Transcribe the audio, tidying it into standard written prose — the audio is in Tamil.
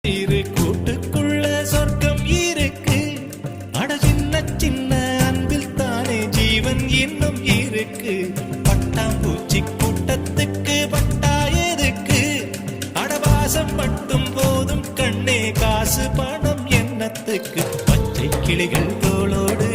இரு கூட்டுக்குள்ள சொர்க்கம் இருக்கு. அட சின்ன சின்ன அன்பில் தானே ஜீவன் இன்னும் இருக்கு. பட்டாம்பூச்சி கூட்டத்துக்கு பட்டா எதுக்கு? அடவாசம் மட்டும் போதும் கண்ணே, காசு பணம் என்னத்துக்கு? பச்சை கிளிகள் தோளோடு